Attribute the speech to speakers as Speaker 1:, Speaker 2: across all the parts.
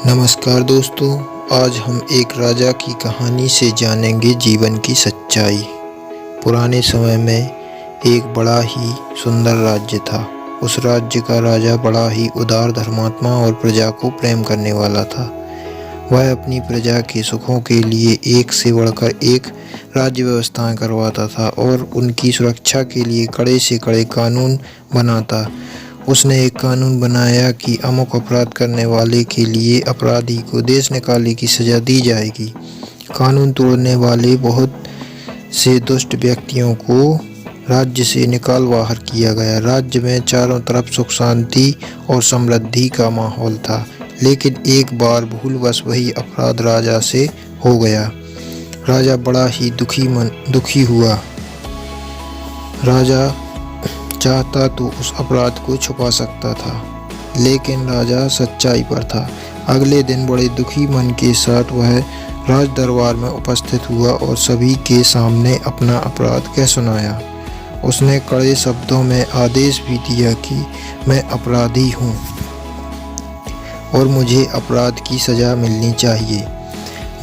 Speaker 1: नमस्कार दोस्तों, आज हम एक राजा की कहानी से जानेंगे जीवन की सच्चाई। पुराने समय में एक बड़ा ही सुंदर राज्य था। उस राज्य का राजा बड़ा ही उदार, धर्मात्मा और प्रजा को प्रेम करने वाला था। वह अपनी प्रजा के सुखों के लिए एक से बढ़कर एक राज्य व्यवस्थाएं करवाता था और उनकी सुरक्षा के लिए कड़े से कड़े कानून बनाता। उसने एक कानून बनाया कि अमुक अपराध करने वाले के लिए अपराधी को देश निकाले की सज़ा दी जाएगी। कानून तोड़ने वाले बहुत से दुष्ट व्यक्तियों को राज्य से निकाल बाहर किया गया। राज्य में चारों तरफ सुख शांति और समृद्धि का माहौल था, लेकिन एक बार भूलवश वही अपराध राजा से हो गया। राजा बड़ा ही दुखी हुआ। राजा चाहता तो उस अपराध को छुपा सकता था, लेकिन राजा सच्चाई पर था। अगले दिन बड़े दुखी मन के साथ वह राज दरबार में उपस्थित हुआ और सभी के सामने अपना अपराध कह सुनाया। उसने कड़े शब्दों में आदेश भी दिया कि मैं अपराधी हूँ और मुझे अपराध की सज़ा मिलनी चाहिए।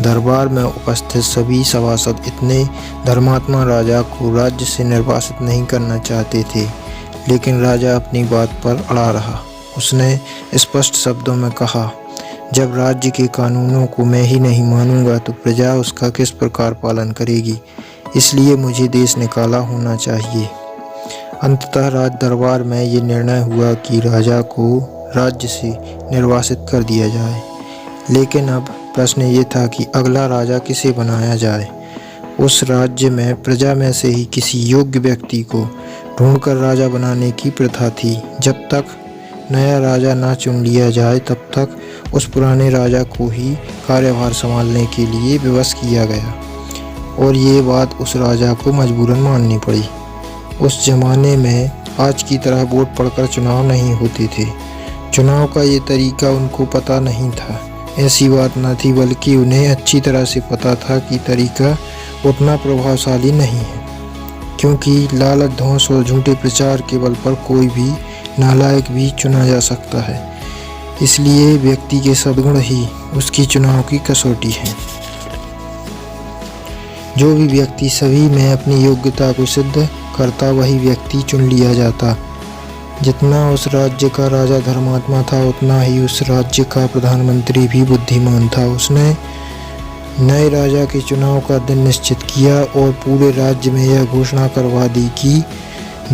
Speaker 1: दरबार में उपस्थित सभी सभासद इतने धर्मात्मा राजा को राज्य से निर्वासित नहीं करना चाहते थे, लेकिन राजा अपनी बात पर अड़ा रहा। उसने स्पष्ट शब्दों में कहा, जब राज्य के कानूनों को मैं ही नहीं मानूंगा तो प्रजा उसका किस प्रकार पालन करेगी। इसलिए मुझे देश निकाला होना चाहिए। अंततः राज दरबार में ये निर्णय हुआ कि राजा को राज्य से निर्वासित कर दिया जाए। लेकिन अब प्रश्न ये था कि अगला राजा किसे बनाया जाए। उस राज्य में प्रजा में से ही किसी योग्य व्यक्ति को ढूंढकर राजा बनाने की प्रथा थी। जब तक नया राजा ना चुन लिया जाए, तब तक उस पुराने राजा को ही कार्यभार संभालने के लिए विवश किया गया और ये बात उस राजा को मजबूरन माननी पड़ी। उस जमाने में आज की तरह वोट पड़कर चुनाव नहीं होते थे। चुनाव का ये तरीका उनको पता नहीं था। ऐसी बात न थी, बल्कि उन्हें अच्छी तरह से पता था कि तरीका उतना प्रभावशाली नहीं है, क्योंकि लालच, धौंस और झूठे प्रचार के बल पर कोई भी नालायक भी चुना जा सकता है। इसलिए व्यक्ति के सद्गुण ही उसकी चुनाव की कसौटी है। जो भी व्यक्ति सभी में अपनी योग्यता को सिद्ध करता, वही व्यक्ति चुन लिया जाता। जितना उस राज्य का राजा धर्मात्मा था, उतना ही उस राज्य का प्रधानमंत्री भी बुद्धिमान था। उसने नए राजा के चुनाव का दिन निश्चित किया और पूरे राज्य में यह घोषणा करवा दी कि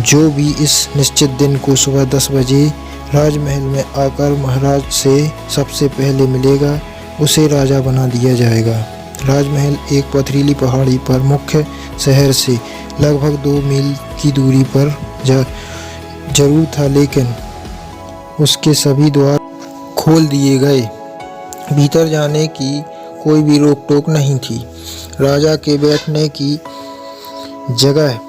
Speaker 1: जो भी इस निश्चित दिन को सुबह 10 बजे राजमहल में आकर महाराज से सबसे पहले मिलेगा, उसे राजा बना दिया जाएगा। राजमहल एक पथरीली पहाड़ी पर मुख्य शहर से लगभग 2 मील की दूरी पर जरूर था, लेकिन उसके सभी द्वार खोल दिए गए। भीतर जाने की कोई भी रोक टोक नहीं थी। राजा के बैठने की जगह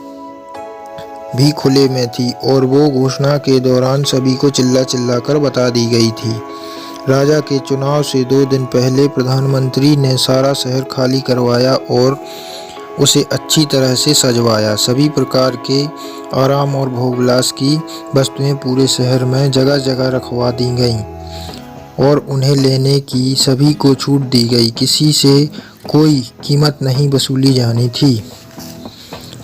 Speaker 1: भी खुले में थी और वो घोषणा के दौरान सभी को चिल्ला कर बता दी गई थी। राजा के चुनाव से 2 दिन पहले प्रधानमंत्री ने सारा शहर खाली करवाया और उसे अच्छी तरह से सजवाया। सभी प्रकार के आराम और भोगविलास की वस्तुएं पूरे शहर में जगह जगह रखवा दी गईं और उन्हें लेने की सभी को छूट दी गई। किसी से कोई कीमत नहीं वसूली जानी थी।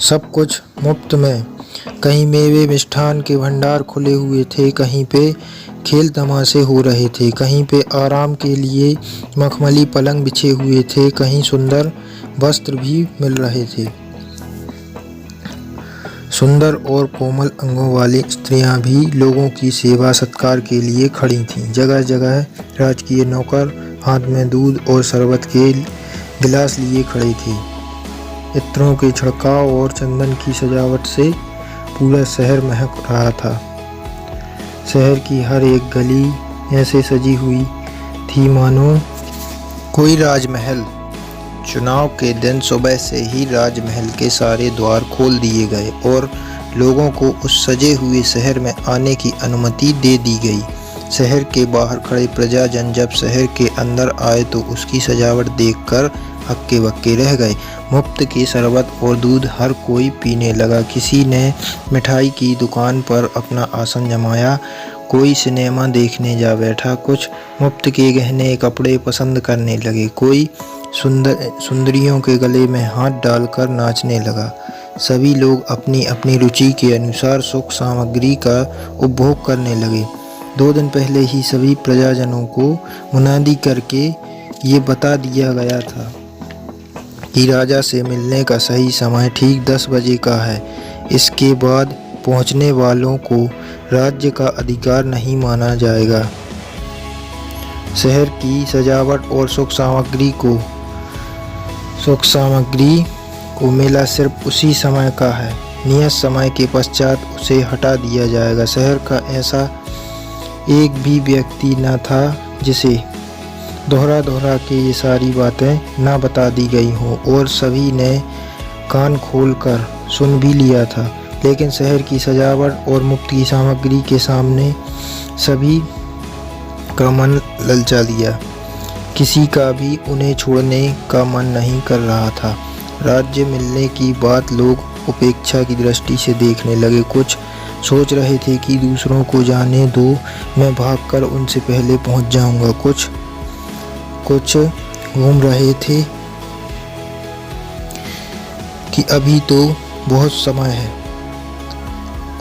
Speaker 1: सब कुछ मुफ्त में। कहीं मेवे मिष्ठान के भंडार खुले हुए थे, कहीं पे खेल तमाशे हो रहे थे, कहीं पे आराम के लिए मखमली पलंग बिछे हुए थे, कहीं सुंदर वस्त्र भी मिल रहे थे। सुंदर और कोमल अंगों वाली स्त्रियां भी लोगों की सेवा सत्कार के लिए खड़ी थीं। जगह जगह राजकीय नौकर हाथ में दूध और शरबत के गिलास लिए खड़े थे। इत्रों के छिड़काव और चंदन की सजावट से पूरा शहर महक रहा था। शहर की हर एक गली ऐसे सजी हुई थी मानो कोई राजमहल। चुनाव के दिन सुबह से ही राजमहल के सारे द्वार खोल दिए गए और लोगों को उस सजे हुए शहर में आने की अनुमति दे दी गई। शहर के बाहर खड़े प्रजाजन जब शहर के अंदर आए तो उसकी सजावट देखकर हक्के बक्के रह गए। मुफ्त के शरबत और दूध हर कोई पीने लगा। किसी ने मिठाई की दुकान पर अपना आसन जमाया, कोई सिनेमा देखने जा बैठा, कुछ मुफ्त के गहने कपड़े पसंद करने लगे, कोई सुंदरियों के गले में हाथ डालकर नाचने लगा। सभी लोग अपनी अपनी रुचि के अनुसार सुख सामग्री का उपभोग करने लगे। 2 दिन पहले ही सभी प्रजाजनों को मुनादी करके ये बता दिया गया था कि राजा से मिलने का सही समय ठीक 10 बजे का है। इसके बाद पहुंचने वालों को राज्य का अधिकार नहीं माना जाएगा। शहर की सजावट और सुख सामग्री को मेला सिर्फ उसी समय का है। नियत समय के पश्चात उसे हटा दिया जाएगा। शहर का ऐसा एक भी व्यक्ति न था जिसे दोहरा के ये सारी बातें ना बता दी गई हों, और सभी ने कान खोलकर सुन भी लिया था। लेकिन शहर की सजावट और मुफ्त की सामग्री के सामने सभी का मन ललचा दिया। किसी का भी उन्हें छोड़ने का मन नहीं कर रहा था। राज्य मिलने की बात लोग उपेक्षा की दृष्टि से देखने लगे। कुछ सोच रहे थे कि दूसरों को जाने दो, मैं भागकर उनसे पहले पहुंच जाऊंगा। कुछ घूम रहे थे कि अभी तो बहुत समय है।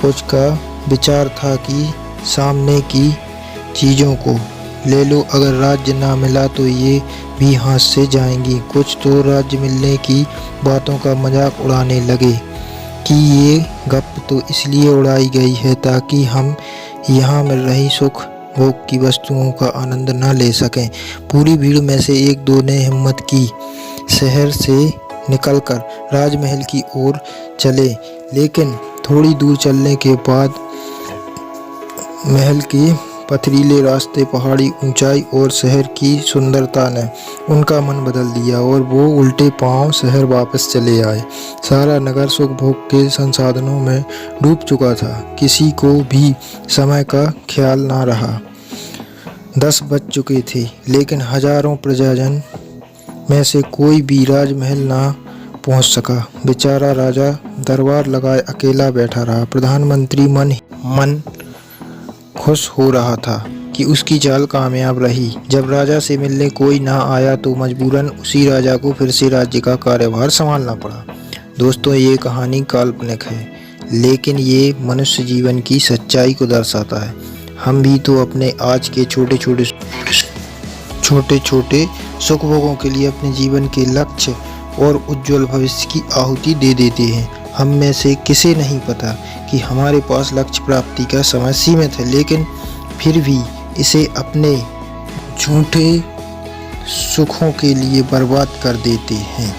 Speaker 1: कुछ का विचार था कि सामने की चीज़ों को ले लो, अगर राज्य ना मिला तो ये भी हाथ से जाएंगी। कुछ तो राज्य मिलने की बातों का मजाक उड़ाने लगे कि ये गप तो इसलिए उड़ाई गई है ताकि हम यहाँ मिल रही सुख भोग की वस्तुओं का आनंद न ले सकें। पूरी भीड़ में से 1-2 ने हिम्मत की, शहर से निकलकर राजमहल की ओर चले। लेकिन थोड़ी दूर चलने के बाद महल के पथरीले रास्ते, पहाड़ी ऊंचाई और शहर की सुंदरता ने उनका मन बदल दिया और वो उल्टे पांव शहर वापस चले आए। सारा नगर सुख भोग के संसाधनों में डूब चुका था। किसी को भी समय का ख्याल ना रहा। 10 बज चुके थे, लेकिन हजारों प्रजाजन में से कोई भी राजमहल ना पहुंच सका। बेचारा राजा दरबार लगाए अकेला बैठा रहा। प्रधानमंत्री मन खुश हो रहा था कि उसकी चाल कामयाब रही। जब राजा से मिलने कोई ना आया तो मजबूरन उसी राजा को फिर से राज्य का कार्यभार संभालना पड़ा। दोस्तों, ये कहानी काल्पनिक है, लेकिन ये मनुष्य जीवन की सच्चाई को दर्शाता है। हम भी तो अपने आज के छोटे छोटे सुख भोगों के लिए अपने जीवन के लक्ष्य और उज्जवल भविष्य की आहुति दे देते हैं। हम में से किसे नहीं पता कि हमारे पास लक्ष्य प्राप्ति का समय सीमित है, लेकिन फिर भी इसे अपने झूठे सुखों के लिए बर्बाद कर देते हैं।